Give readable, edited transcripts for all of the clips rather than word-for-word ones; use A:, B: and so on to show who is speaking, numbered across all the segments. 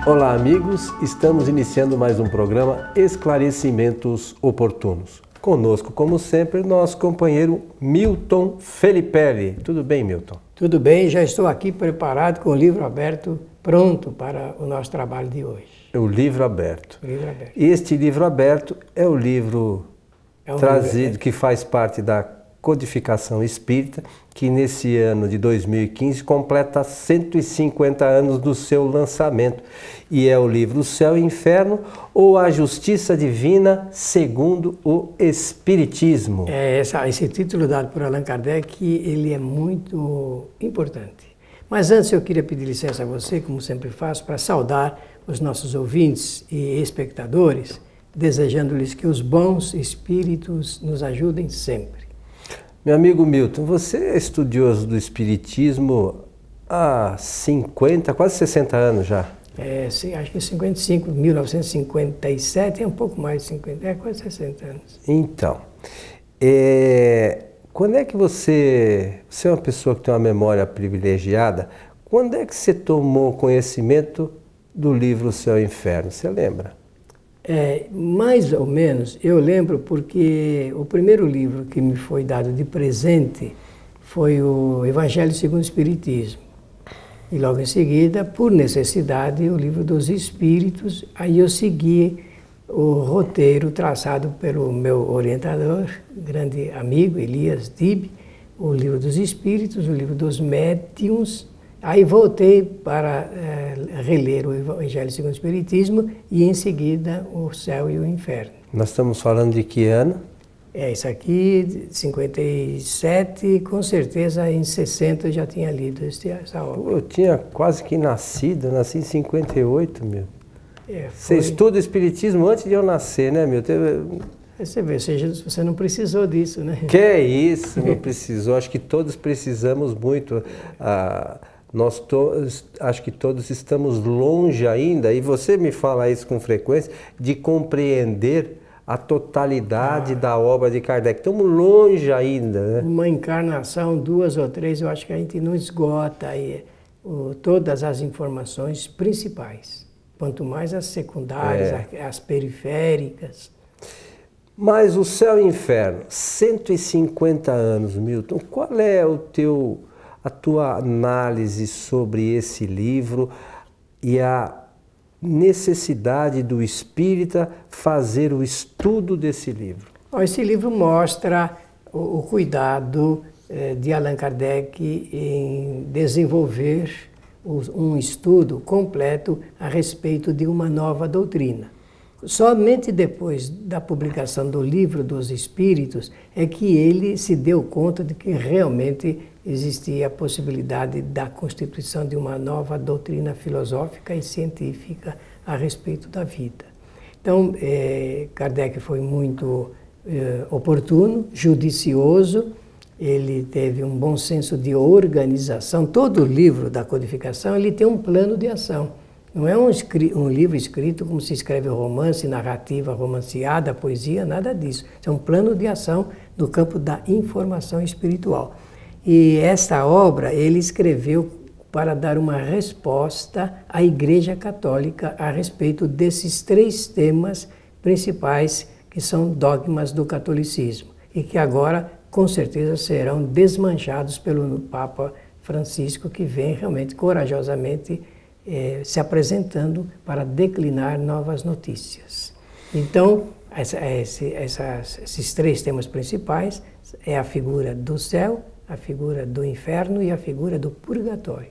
A: Olá, amigos, estamos iniciando mais um programa Esclarecimentos Oportunos. Conosco, como sempre, nosso companheiro Milton Felipe. Tudo bem, Milton?
B: Tudo bem, já estou aqui preparado com o livro aberto, pronto para o nosso trabalho de hoje.
A: O livro aberto.
B: O livro aberto.
A: E este livro aberto é o livro trazido, que faz parte da Codificação Espírita, que nesse ano de 2015 completa 150 anos do seu lançamento. E é o livro O Céu e o Inferno, ou A Justiça Divina segundo o Espiritismo.
B: Esse título dado por Allan Kardec, ele é muito importante. Mas antes eu queria pedir licença a você, como sempre faço, para saudar os nossos ouvintes e espectadores, desejando-lhes que os bons espíritos nos ajudem sempre.
A: Meu amigo Milton, você é estudioso do Espiritismo há 50, quase 60 anos já.
B: Sim, acho que 55, 1957, é um pouco mais de 50, quase 60 anos.
A: Então, quando é que você é uma pessoa que tem uma memória privilegiada, quando é que você tomou conhecimento do livro O Céu e o Inferno? Você lembra?
B: Mais ou menos, eu lembro porque o primeiro livro que me foi dado de presente foi o Evangelho segundo o Espiritismo. E logo em seguida, por necessidade, o livro dos Espíritos. Aí eu segui o roteiro traçado pelo meu orientador, grande amigo, Elias Dib, o livro dos Espíritos, o livro dos Médiuns. Aí voltei para reler o Evangelho segundo o Espiritismo e em seguida o Céu e o Inferno.
A: Nós estamos falando de que ano?
B: Isso aqui, 57, com certeza em 60 eu já tinha lido essa obra.
A: Eu tinha quase que nascido, eu nasci em 58, meu. Você
B: Foi...
A: estuda Espiritismo antes de eu nascer, né, meu?
B: Você vê, você não precisou disso, né?
A: Que é isso, não precisou. Acho que todos precisamos muito. Acho que todos estamos longe ainda, e você me fala isso com frequência, de compreender a totalidade da obra de Kardec. Estamos longe ainda, né?
B: Uma encarnação, 2 ou 3, eu acho que a gente não esgota todas as informações principais. Quanto mais as secundárias, as periféricas.
A: Mas o Céu e o Inferno, 150 anos, Milton, qual é a tua análise sobre esse livro e a necessidade do espírita fazer o estudo desse livro?
B: Esse livro mostra o cuidado de Allan Kardec em desenvolver um estudo completo a respeito de uma nova doutrina. Somente depois da publicação do Livro dos Espíritos é que ele se deu conta de que realmente existia a possibilidade da constituição de uma nova doutrina filosófica e científica a respeito da vida. Então, Kardec foi muito oportuno, judicioso, ele teve um bom senso de organização. Todo livro da codificação ele tem um plano de ação. Não é um livro escrito como se escreve romance, narrativa romanceada, poesia, nada disso. É um plano de ação no campo da informação espiritual. E esta obra ele escreveu para dar uma resposta à Igreja Católica a respeito desses 3 temas principais que são dogmas do catolicismo e que agora, com certeza, serão desmanchados pelo Papa Francisco, que vem realmente corajosamente se apresentando para declinar novas notícias. Então, esses 3 temas principais é a figura do céu, a figura do inferno e a figura do purgatório.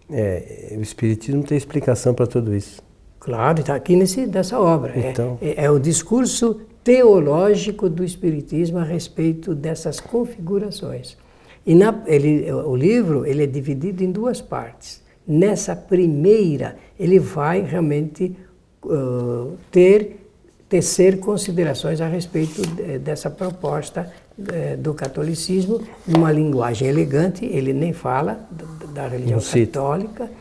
A: O Espiritismo tem explicação para tudo isso.
B: Claro, está aqui nessa obra.
A: Então...
B: É o discurso teológico do Espiritismo a respeito dessas configurações. E o livro ele é dividido em 2 partes. Nessa ele vai realmente tecer considerações a respeito dessa proposta do catolicismo, numa linguagem elegante. Ele nem fala da religião católica.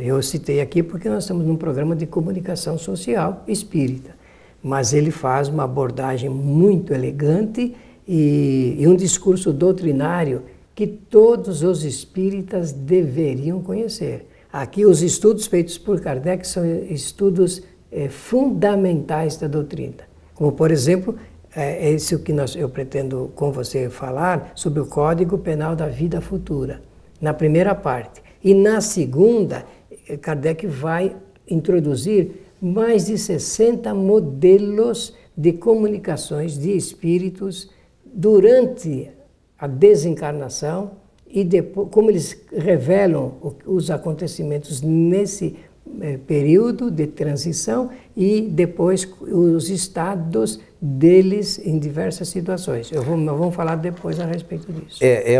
B: Eu citei aqui porque nós estamos num programa de comunicação social espírita, mas ele faz uma abordagem muito elegante e um discurso doutrinário que todos os espíritas deveriam conhecer. Aqui os estudos feitos por Kardec são estudos fundamentais da doutrina. Como, por exemplo, esse que eu pretendo com você falar sobre o Código Penal da Vida Futura, na primeira parte. E na segunda, Kardec vai introduzir mais de 60 modelos de comunicações de espíritos durante a desencarnação e depois, como eles revelam os acontecimentos nesse período de transição e depois os estados deles em diversas situações. Nós vamos falar depois a respeito disso.
A: É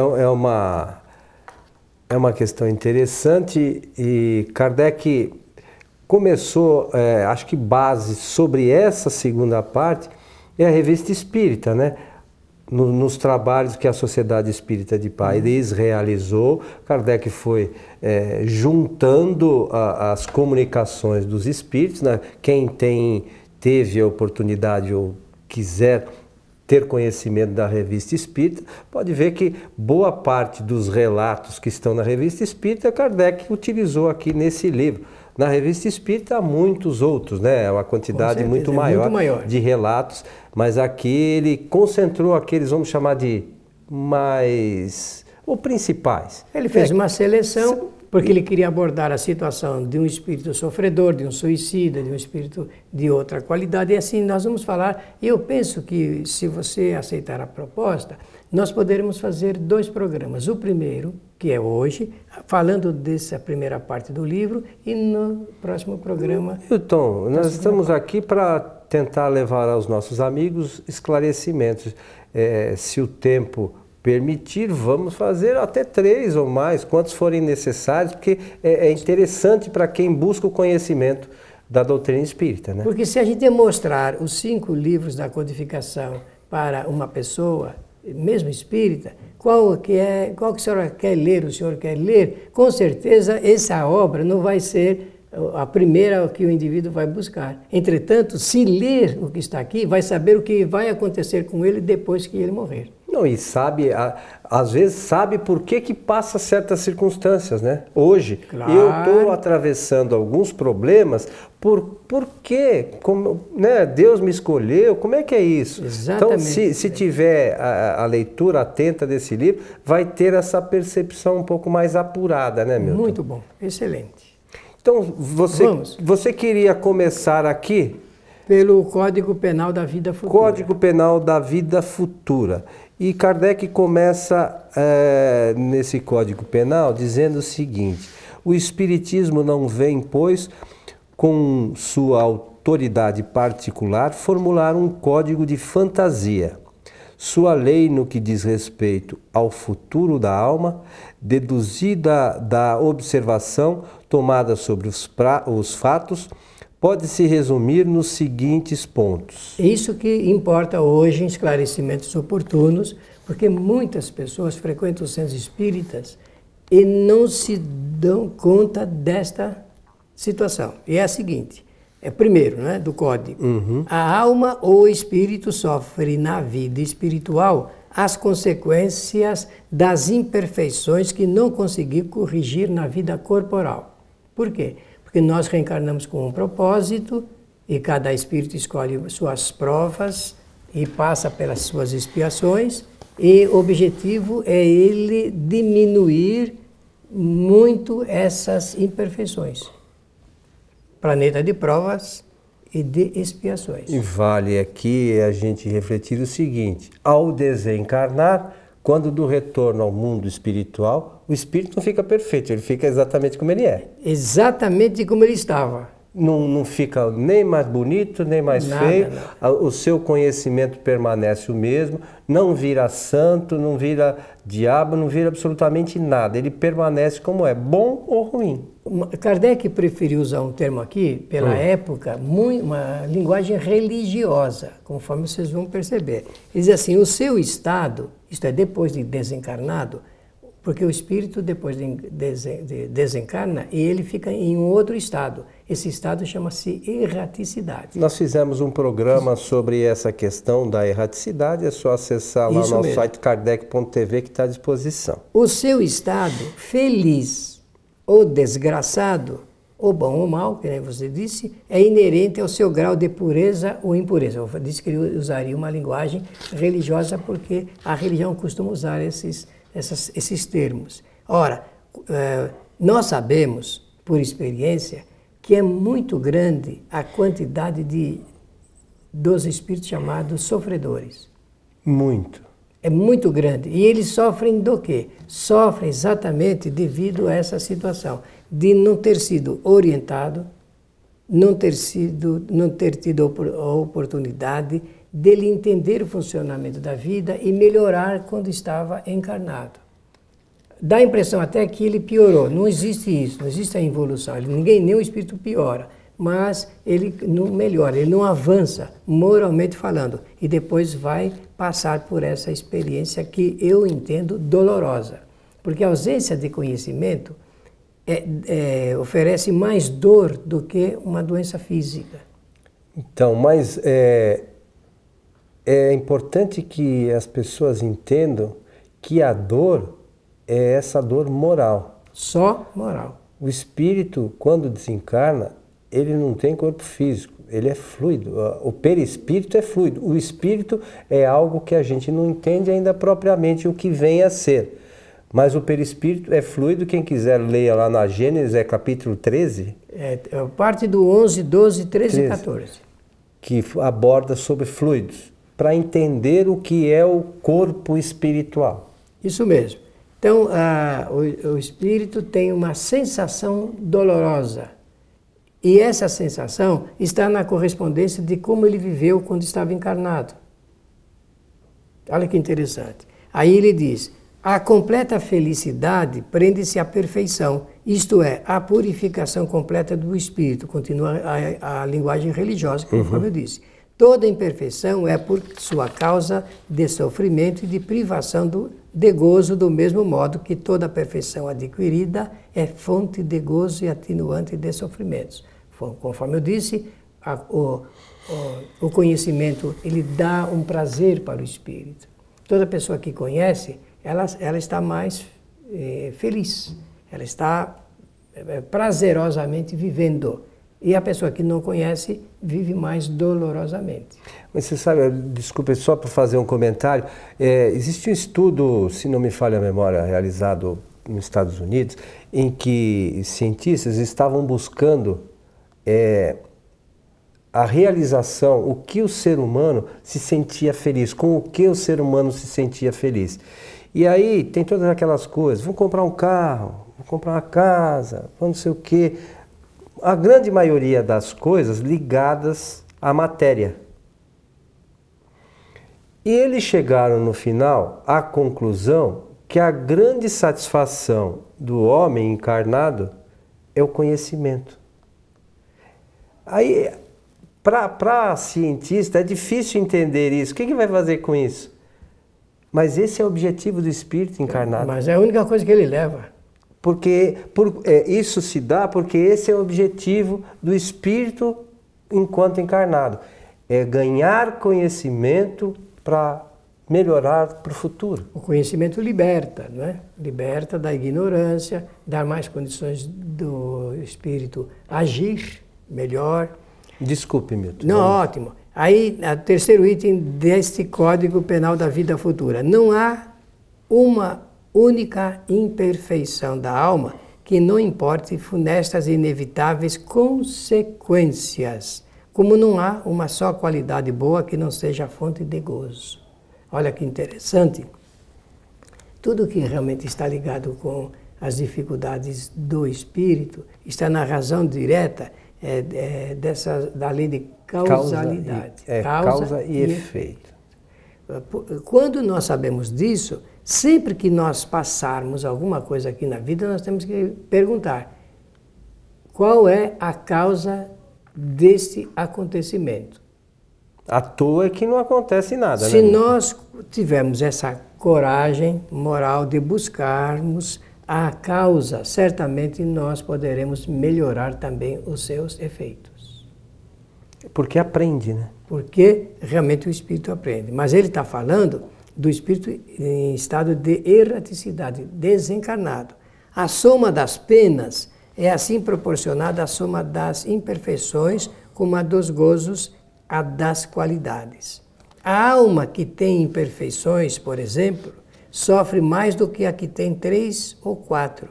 A: uma questão interessante e Kardec começou, acho que base sobre essa segunda parte é a Revista Espírita, né? Nos trabalhos que a Sociedade Espírita de Paris realizou, Kardec foi juntando as comunicações dos espíritos, né? Quem teve a oportunidade ou quiser ter conhecimento da Revista Espírita, pode ver que boa parte dos relatos que estão na Revista Espírita, Kardec utilizou aqui nesse livro. Na Revista Espírita há muitos outros, né? É uma quantidade muito maior de relatos, mas aqui ele concentrou aqueles, vamos chamar de ou principais.
B: Ele fez uma seleção, porque ele queria abordar a situação de um espírito sofredor, de um suicida, de um espírito de outra qualidade, e assim nós vamos falar. E eu penso que, se você aceitar a proposta, nós poderemos fazer 2 programas. O primeiro, que é hoje, falando dessa primeira parte do livro, e no próximo programa...
A: Hilton, nós estamos aqui para tentar levar aos nossos amigos esclarecimentos. Se o tempo permitir, vamos fazer até 3 ou mais, quantos forem necessários, porque é interessante para quem busca o conhecimento da doutrina espírita, né?
B: Porque se a gente mostrar os 5 livros da codificação para uma pessoa, mesmo espírita, qual que a senhora quer ler, o senhor quer ler, com certeza essa obra não vai ser a primeira que o indivíduo vai buscar. Entretanto, se ler o que está aqui, vai saber o que vai acontecer com ele depois que ele morrer.
A: Não, e sabe, às vezes sabe por que passa certas circunstâncias, né? Hoje,
B: claro.
A: Eu estou atravessando alguns problemas, por quê? Né? Deus me escolheu, como é que é isso?
B: Exatamente.
A: Então, se tiver a leitura atenta desse livro, vai ter essa percepção um pouco mais apurada, né, Milton?
B: Muito bom, excelente.
A: Então, você queria começar aqui?
B: Pelo Código Penal da Vida Futura.
A: Código Penal da Vida Futura. E Kardec começa nesse Código Penal dizendo o seguinte: o Espiritismo não vem, pois, com sua autoridade particular, formular um código de fantasia. Sua lei no que diz respeito ao futuro da alma, deduzida da observação tomada sobre os fatos, pode se resumir nos seguintes pontos.
B: Isso que importa hoje em esclarecimentos oportunos, porque muitas pessoas frequentam os centros espíritas e não se dão conta desta situação. E é a seguinte, primeiro, né, do código. A alma ou o espírito sofre na vida espiritual as consequências das imperfeições que não conseguiu corrigir na vida corporal. Por quê? Porque nós reencarnamos com um propósito e cada espírito escolhe suas provas e passa pelas suas expiações, e o objetivo é ele diminuir muito essas imperfeições. Planeta de provas e de expiações.
A: E vale aqui a gente refletir o seguinte: ao desencarnar, quando do retorno ao mundo espiritual, o espírito não fica perfeito, ele fica exatamente como ele é.
B: Exatamente como ele estava.
A: Não fica nem mais bonito, nem mais feio. O seu conhecimento permanece o mesmo, não vira santo, não vira diabo, não vira absolutamente nada. Ele permanece como é, bom ou ruim.
B: Kardec preferiu usar um termo aqui, pela época, uma linguagem religiosa, conforme vocês vão perceber. Ele diz assim: o seu estado, isto é, depois de desencarnado, porque o espírito depois desencarna e ele fica em um outro estado. Esse estado chama-se erraticidade.
A: Nós fizemos um programa sobre essa questão da erraticidade, é só acessar lá o nosso site kardec.tv que está à disposição.
B: O seu estado feliz, ou desgraçado, ou bom ou mal, que nem você disse, é inerente ao seu grau de pureza ou impureza. Eu disse que ele usaria uma linguagem religiosa porque a religião costuma usar esses termos. Ora, nós sabemos, por experiência, que é muito grande a quantidade dos espíritos chamados sofredores.
A: Muito.
B: É muito grande. E eles sofrem do quê? Sofrem exatamente devido a essa situação de não ter sido orientado, não ter tido a oportunidade dele entender o funcionamento da vida e melhorar quando estava encarnado. Dá a impressão até que ele piorou. Não existe isso, não existe a evolução. Nenhum espírito piora, mas ele não melhora, ele não avança, moralmente falando. E depois vai passar por essa experiência que eu entendo dolorosa. Porque a ausência de conhecimento oferece mais dor do que uma doença física.
A: Então, mas é importante que as pessoas entendam que a dor é essa dor moral.
B: Só moral.
A: O espírito, quando desencarna, ele não tem corpo físico, ele é fluido. O perispírito é fluido. O espírito é algo que a gente não entende ainda propriamente o que vem a ser. Mas o perispírito é fluido. Quem quiser leia lá na Gênesis, capítulo 13.
B: Parte do 11, 12, 13 e 14.
A: Que aborda sobre fluidos, para entender o que é o corpo espiritual.
B: Isso mesmo. Então, o espírito tem uma sensação dolorosa. E essa sensação está na correspondência de como ele viveu quando estava encarnado. Olha que interessante. Aí ele diz: a completa felicidade prende-se à perfeição, isto é, à purificação completa do espírito. Continua a linguagem religiosa, conforme eu disse. Toda imperfeição é por sua causa de sofrimento e de privação de gozo, do mesmo modo que toda perfeição adquirida é fonte de gozo e atenuante de sofrimentos. Conforme eu disse, o conhecimento ele dá um prazer para o espírito. Toda pessoa que conhece, ela está mais feliz, ela está prazerosamente vivendo. E a pessoa que não conhece vive mais dolorosamente.
A: Mas você sabe, desculpe, só para fazer um comentário, existe um estudo, se não me falha a memória, realizado nos Estados Unidos, em que cientistas estavam buscando a realização, o que o ser humano se sentia feliz, com o que o ser humano se sentia feliz. E aí tem todas aquelas coisas, vamos comprar um carro, vamos comprar uma casa, vamos não sei o quê. A grande maioria das coisas ligadas à matéria. E eles chegaram no final à conclusão que a grande satisfação do homem encarnado é o conhecimento. Aí, para cientista, é difícil entender isso. O que vai fazer com isso? Mas esse é o objetivo do espírito encarnado.
B: Mas é a única coisa que ele leva.
A: Porque isso se dá porque esse é o objetivo do espírito enquanto encarnado. É ganhar conhecimento para melhorar para o futuro.
B: O conhecimento liberta, não é? Liberta da ignorância, dá mais condições do espírito agir melhor.
A: Desculpe, Milton.
B: Não, ótimo. Aí, o terceiro item deste Código Penal da Vida Futura. Não há uma única imperfeição da alma que não importe funestas e inevitáveis consequências, como não há uma só qualidade boa que não seja fonte de gozo. Olha que interessante. Tudo que realmente está ligado com as dificuldades do espírito está na razão direta da lei de causalidade.
A: Causa e efeito.
B: Quando nós sabemos disso, sempre que nós passarmos alguma coisa aqui na vida, nós temos que perguntar: qual é a causa desse acontecimento?
A: À toa é que não acontece nada,
B: Se
A: né?
B: nós tivermos essa coragem moral de buscarmos a causa, certamente nós poderemos melhorar também os seus efeitos.
A: Porque aprende, né?
B: Porque realmente o espírito aprende. Mas ele está falando do espírito em estado de erraticidade, desencarnado. A soma das penas é assim proporcionada à soma das imperfeições, como a dos gozos, a das qualidades. A alma que tem imperfeições, por exemplo, sofre mais do que a que tem 3 ou 4.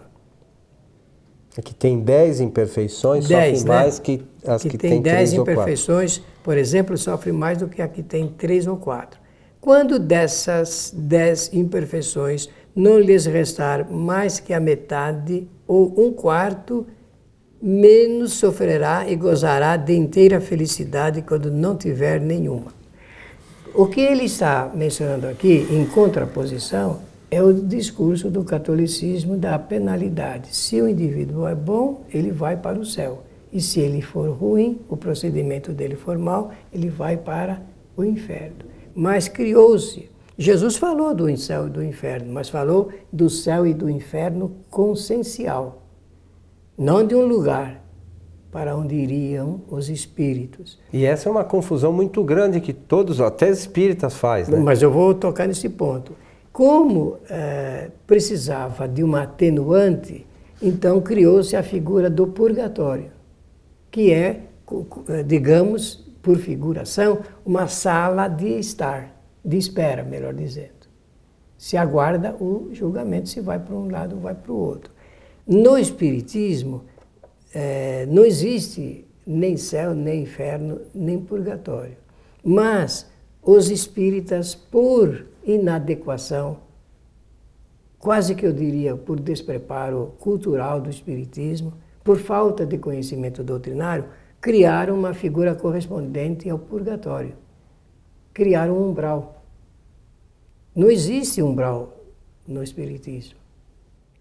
A: A que tem 10 imperfeições sofre mais que as que tem 3 ou 4.
B: 10 imperfeições, por exemplo, sofre mais do que a que tem 3 ou 4. Quando dessas 10 imperfeições não lhes restar mais que a metade ou 1/4, menos sofrerá e gozará de inteira felicidade quando não tiver nenhuma. O que ele está mencionando aqui, em contraposição, é o discurso do catolicismo da penalidade. Se o indivíduo é bom, ele vai para o céu. E se ele for ruim, o procedimento dele for mau, ele vai para o inferno. Mas criou-se. Jesus falou do céu e do inferno, mas falou do céu e do inferno consciencial. Não de um lugar para onde iriam os espíritos.
A: E essa é uma confusão muito grande que todos, até espíritas, fazem, né?
B: Mas eu vou tocar nesse ponto. Como precisava de uma atenuante, então criou-se a figura do purgatório, que é, digamos, por figuração, uma sala de estar, de espera, melhor dizendo. Se aguarda o julgamento, se vai para um lado ou vai para o outro. No Espiritismo, não existe nem céu, nem inferno, nem purgatório. Mas os espíritas, por inadequação, quase que eu diria por despreparo cultural do espiritismo, por falta de conhecimento doutrinário, criaram uma figura correspondente ao purgatório. Criaram um umbral. Não existe umbral no espiritismo.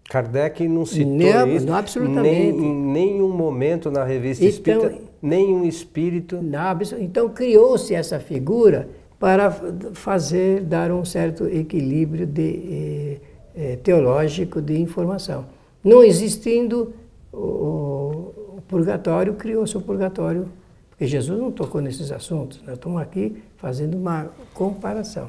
A: Kardec não citou isso,
B: não, absolutamente.
A: Em nenhum momento na revista espírita, nenhum espírito.
B: Então criou-se essa figura para dar um certo equilíbrio teológico de informação. Não existindo o purgatório, criou-se o purgatório, porque Jesus não tocou nesses assuntos. Nós estamos aqui fazendo uma comparação.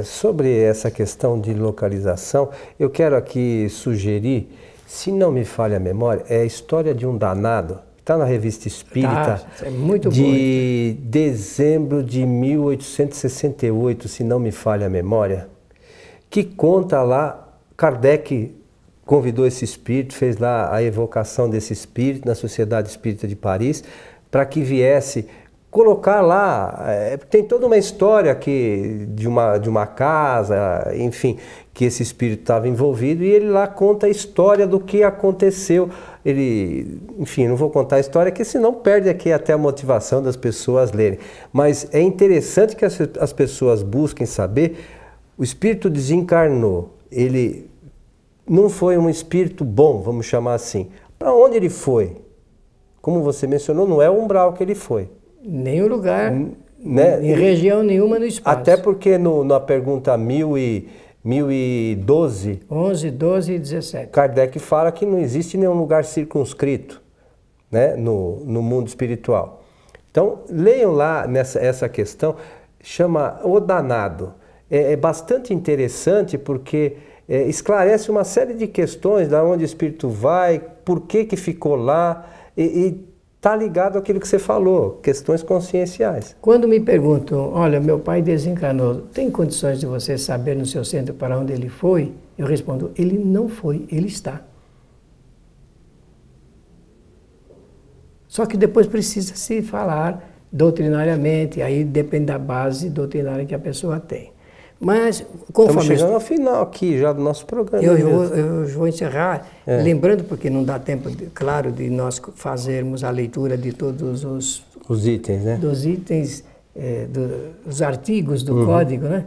A: Sobre essa questão de localização, eu quero aqui sugerir, se não me falha a memória, é a história de um danado, está na Revista Espírita,
B: é muito
A: de dezembro de 1868, se não me falha a memória, que conta lá, Kardec convidou esse espírito, fez lá a evocação desse espírito na Sociedade Espírita de Paris, para que viesse colocar lá, tem toda uma história de uma casa, enfim, que esse espírito estava envolvido, e ele lá conta a história do que aconteceu. Enfim, não vou contar a história, porque senão perde aqui até a motivação das pessoas lerem. Mas é interessante que as pessoas busquem saber, o espírito desencarnou, ele não foi um espírito bom, vamos chamar assim. Para onde ele foi? Como você mencionou, não é o umbral que ele foi.
B: Nenhum lugar, né? Em região nenhuma no espaço.
A: Até porque na pergunta 1012...
B: 11, 12 e 17.
A: Kardec fala que não existe nenhum lugar circunscrito, né, no mundo espiritual. Então, leiam lá essa questão, chama O Danado. É bastante interessante porque esclarece uma série de questões, de onde o espírito vai, por que ficou lá, e está ligado àquilo que você falou, questões conscienciais.
B: Quando me perguntam, olha, meu pai desencarnou, tem condições de você saber no seu centro para onde ele foi? Eu respondo, ele não foi, ele está. Só que depois precisa se falar doutrinariamente, aí depende da base doutrinária que a pessoa tem. Mas, conforme...
A: Estamos chegando ao final aqui já do nosso programa.
B: Eu vou encerrar, lembrando, porque não dá tempo, claro, de nós fazermos a leitura de todos os
A: itens, né?
B: Dos itens, dos artigos do Código, né?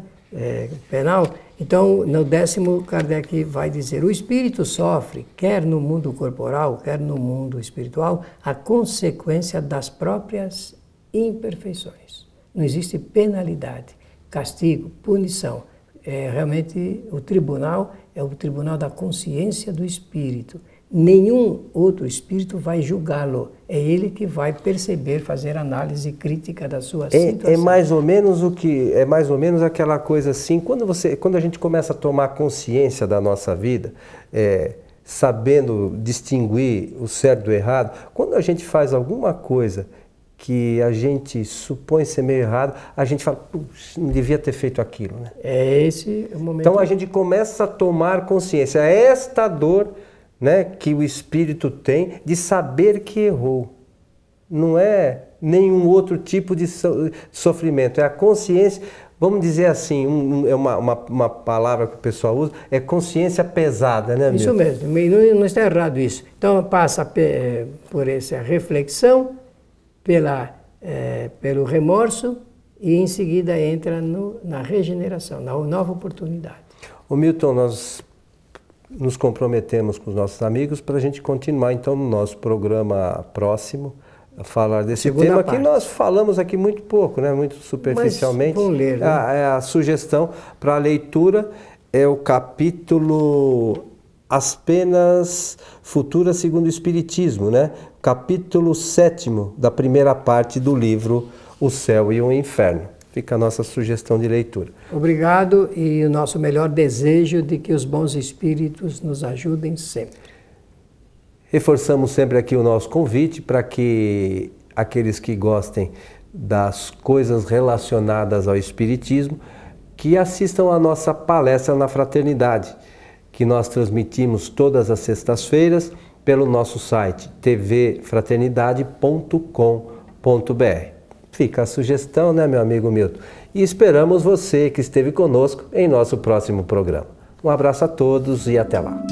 B: Penal. Então, no 10º, Kardec vai dizer, o espírito sofre, quer no mundo corporal, quer no mundo espiritual, a consequência das próprias imperfeições. Não existe penalidade, castigo, punição. Realmente, o tribunal é o tribunal da consciência do espírito. Nenhum outro espírito vai julgá-lo. É ele que vai perceber, fazer análise crítica da sua situação.
A: É mais ou menos aquela coisa assim, quando a gente começa a tomar consciência da nossa vida, sabendo distinguir o certo do errado, quando a gente faz alguma coisa que a gente supõe ser meio errado, a gente fala, não devia ter feito aquilo, né?
B: É esse o momento.
A: Então a gente começa a tomar consciência, é esta dor, né, que o espírito tem de saber que errou. Não é nenhum outro tipo de sofrimento, é a consciência, vamos dizer assim, é uma palavra que o pessoal usa, é consciência pesada, né,
B: Isso mesmo, não está errado isso. Então passa por essa reflexão, pelo remorso e em seguida entra na regeneração, na nova oportunidade.
A: Ô Milton, nós nos comprometemos com os nossos amigos para a gente continuar então no nosso programa próximo a falar desse tema que nós falamos aqui muito pouco, né? Muito superficialmente.
B: Mas vamos ler, né?
A: A sugestão para a leitura é o capítulo As Penas Futuras segundo o Espiritismo, né? Capítulo 7º da primeira parte do livro O Céu e o Inferno. Fica a nossa sugestão de leitura.
B: Obrigado e o nosso melhor desejo de que os bons espíritos nos ajudem sempre.
A: Reforçamos sempre aqui o nosso convite para que aqueles que gostem das coisas relacionadas ao Espiritismo, que assistam a nossa palestra na Fraternidade, que nós transmitimos todas as sextas-feiras pelo nosso site tvfraternidade.com.br. Fica a sugestão, né, meu amigo Milton? E esperamos você que esteve conosco em nosso próximo programa. Um abraço a todos e até lá.